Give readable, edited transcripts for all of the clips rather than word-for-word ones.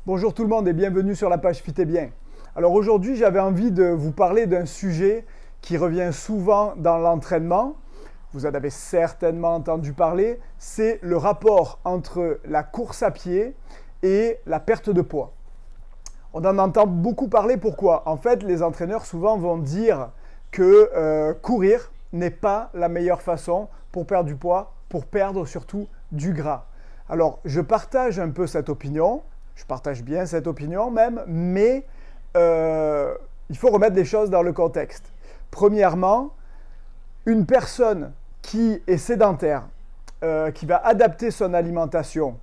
Bonjour tout le monde et bienvenue sur la page Fit et Bien. Alors aujourd'hui, j'avais envie de vous parler d'un sujet qui revient souvent dans l'entraînement. Vous en avez certainement entendu parler. C'est le rapport entre la course à pied et la perte de poids. On en entend beaucoup parler. Pourquoi? En fait, les entraîneurs souvent vont dire que courir n'est pas la meilleure façon pour perdre du poids, pour perdre surtout du gras. Alors, je partage un peu cette opinion. Je partage bien cette opinion même, mais il faut remettre les choses dans le contexte. Premièrement, une personne qui est sédentaire, qui va adapter son alimentation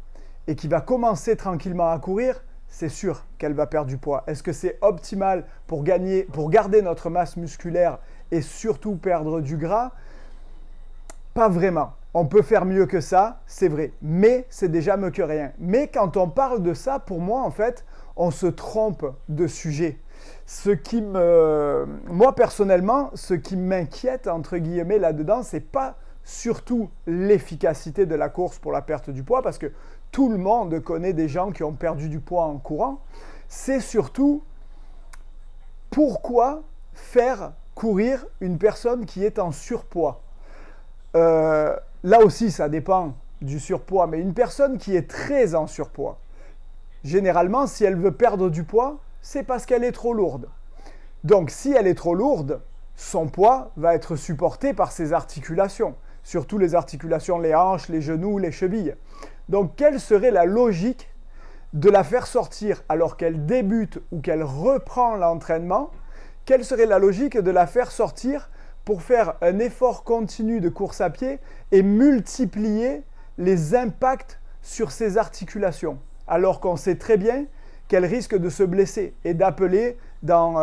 et qui va commencer tranquillement à courir, c'est sûr qu'elle va perdre du poids. Est-ce que c'est optimal pour garder notre masse musculaire et surtout perdre du gras? Pas vraiment. On peut faire mieux que ça, c'est vrai, mais c'est déjà mieux que rien. Mais quand on parle de ça, pour moi, en fait, on se trompe de sujet. Moi, personnellement, ce qui m'inquiète, entre guillemets, là-dedans, c'est pas surtout l'efficacité de la course pour la perte du poids, parce que tout le monde connaît des gens qui ont perdu du poids en courant. C'est surtout pourquoi faire courir une personne qui est en surpoids. Là aussi, ça dépend du surpoids, mais une personne qui est très en surpoids, généralement, si elle veut perdre du poids, c'est parce qu'elle est trop lourde. Donc, si elle est trop lourde, son poids va être supporté par ses articulations, surtout les articulations, les hanches, les genoux, les chevilles. Donc, quelle serait la logique de la faire sortir alors qu'elle débute ou qu'elle reprend l'entraînement? Quelle serait la logique de la faire sortir pour faire un effort continu de course à pied et multiplier les impacts sur ses articulations, alors qu'on sait très bien qu'elle risque de se blesser et d'appeler dans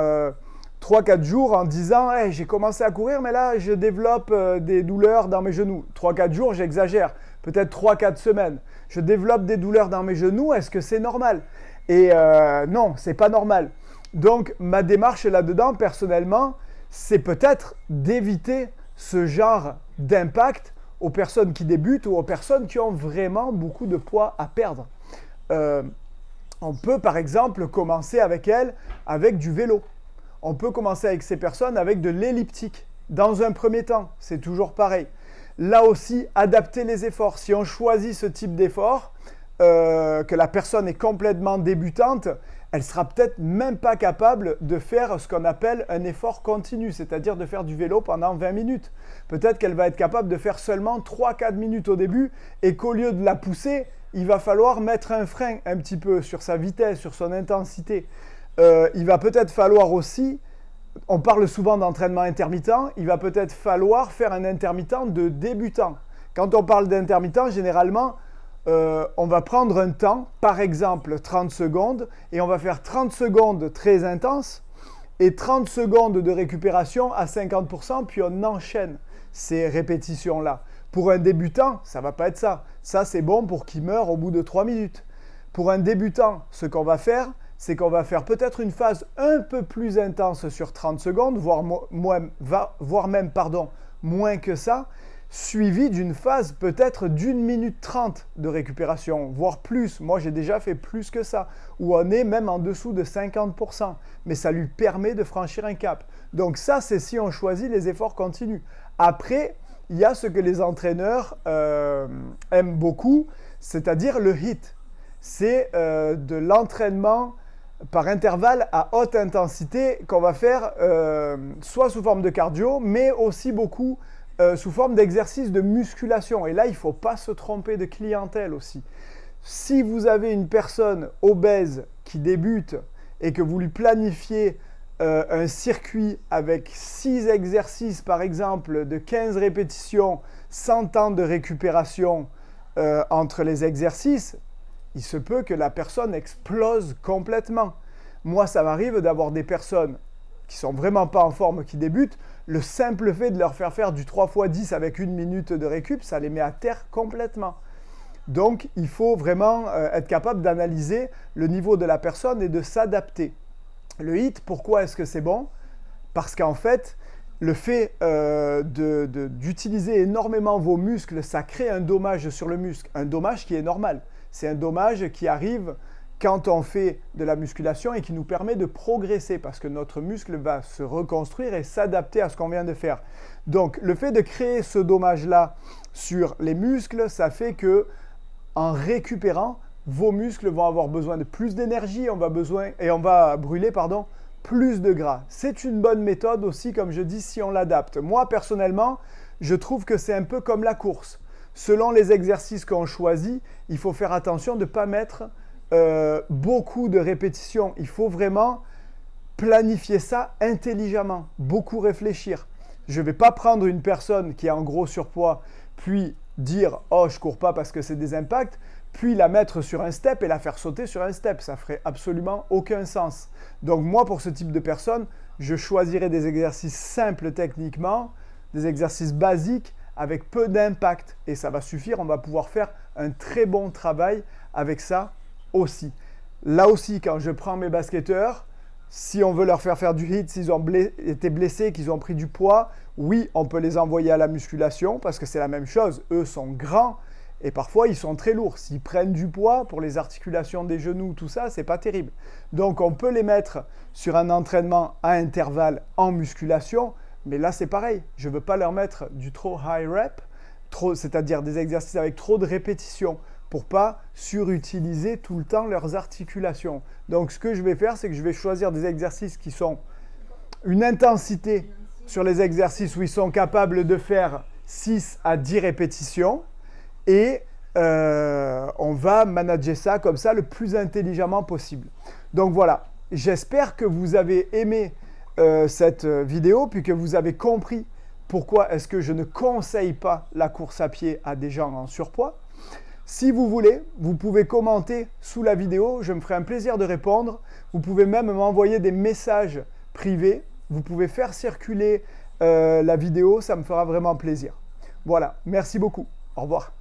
3-4 jours en disant hey, « j'ai commencé à courir, mais là, je développe des douleurs dans mes genoux. » 3-4 jours, j'exagère, peut-être 3-4 semaines. Je développe des douleurs dans mes genoux, est-ce que c'est normal? Et non, c'est pas normal. Donc, ma démarche là-dedans, personnellement, c'est peut-être d'éviter ce genre d'impact aux personnes qui débutent ou aux personnes qui ont vraiment beaucoup de poids à perdre. On peut par exemple commencer avec elles avec du vélo. On peut commencer avec ces personnes avec de l'elliptique. Dans un premier temps, c'est toujours pareil. Là aussi, adapter les efforts. Si on choisit ce type d'effort, que la personne est complètement débutante, elle sera peut-être même pas capable de faire ce qu'on appelle un effort continu, c'est-à-dire de faire du vélo pendant 20 minutes. Peut-être qu'elle va être capable de faire seulement 3-4 minutes au début et qu'au lieu de la pousser, il va falloir mettre un frein un petit peu sur sa vitesse, sur son intensité. Il va peut-être falloir aussi, on parle souvent d'entraînement intermittent, il va peut-être falloir faire un intermittent de débutant. Quand on parle d'intermittent, généralement, on va prendre un temps, par exemple 30 secondes, et on va faire 30 secondes très intenses et 30 secondes de récupération à 50%, puis on enchaîne ces répétitions-là. Pour un débutant, ça ne va pas être ça. Ça, c'est bon pour qu'il meure au bout de 3 minutes. Pour un débutant, ce qu'on va faire, c'est qu'on va faire peut-être une phase un peu plus intense sur 30 secondes, voire même moins que ça, suivi d'une phase peut-être d'1 minute 30 de récupération, voire plus. Moi, j'ai déjà fait plus que ça, où on est même en dessous de 50%. Mais ça lui permet de franchir un cap. Donc ça, c'est si on choisit les efforts continus. Après, il y a ce que les entraîneurs aiment beaucoup, c'est-à-dire le HIIT. C'est de l'entraînement par intervalle à haute intensité qu'on va faire soit sous forme de cardio, mais aussi beaucoup sous forme d'exercice de musculation. Et là, il ne faut pas se tromper de clientèle aussi. Si vous avez une personne obèse qui débute et que vous lui planifiez un circuit avec 6 exercices, par exemple, de 15 répétitions, 100 temps de récupération entre les exercices, il se peut que la personne explose complètement. Moi, ça m'arrive d'avoir des personnes qui ne sont vraiment pas en forme, qui débutent. Le simple fait de leur faire du 3x10 avec 1 minute de récup, ça les met à terre complètement. Donc, il faut vraiment être capable d'analyser le niveau de la personne et de s'adapter. Le HIIT, pourquoi est-ce que c'est bon? Parce qu'en fait, le fait d'utiliser énormément vos muscles, ça crée un dommage sur le muscle. Un dommage qui est normal. C'est un dommage qui arrive quand on fait de la musculation et qui nous permet de progresser parce que notre muscle va se reconstruire et s'adapter à ce qu'on vient de faire. Donc, le fait de créer ce dommage-là sur les muscles, ça fait que en récupérant, vos muscles vont avoir besoin de plus d'énergie, on va brûler plus de gras. C'est une bonne méthode aussi, comme je dis, si on l'adapte. Moi, personnellement, je trouve que c'est un peu comme la course. Selon les exercices qu'on choisit, il faut faire attention de ne pas mettre beaucoup de répétitions. Il faut vraiment planifier ça intelligemment, beaucoup réfléchir. Je ne vais pas prendre une personne qui a un gros surpoids, puis dire « Oh, je ne cours pas parce que c'est des impacts », puis la mettre sur un step et la faire sauter sur un step. Ça ferait absolument aucun sens. Donc moi, pour ce type de personne, je choisirais des exercices simples techniquement, des exercices basiques avec peu d'impact. Et ça va suffire, on va pouvoir faire un très bon travail avec ça aussi. Là aussi, quand je prends mes basketteurs, si on veut leur faire du HIIT, s'ils ont été blessés, qu'ils ont pris du poids, oui, on peut les envoyer à la musculation parce que c'est la même chose. Eux sont grands et parfois ils sont très lourds. S'ils prennent du poids pour les articulations des genoux, tout ça, c'est pas terrible. Donc on peut les mettre sur un entraînement à intervalles en musculation, mais là c'est pareil. Je ne veux pas leur mettre du trop high rep, c'est-à-dire des exercices avec trop de répétitions, pour pas surutiliser tout le temps leurs articulations. Donc ce que je vais faire, c'est que je vais choisir des exercices qui sont une intensité sur les exercices où ils sont capables de faire 6 à 10 répétitions et on va manager ça comme ça le plus intelligemment possible. Donc voilà, j'espère que vous avez aimé cette vidéo puis que vous avez compris pourquoi est-ce que je ne conseille pas la course à pied à des gens en surpoids. Si vous voulez, vous pouvez commenter sous la vidéo, je me ferai un plaisir de répondre. Vous pouvez même m'envoyer des messages privés. Vous pouvez faire circuler la vidéo, ça me fera vraiment plaisir. Voilà, merci beaucoup. Au revoir.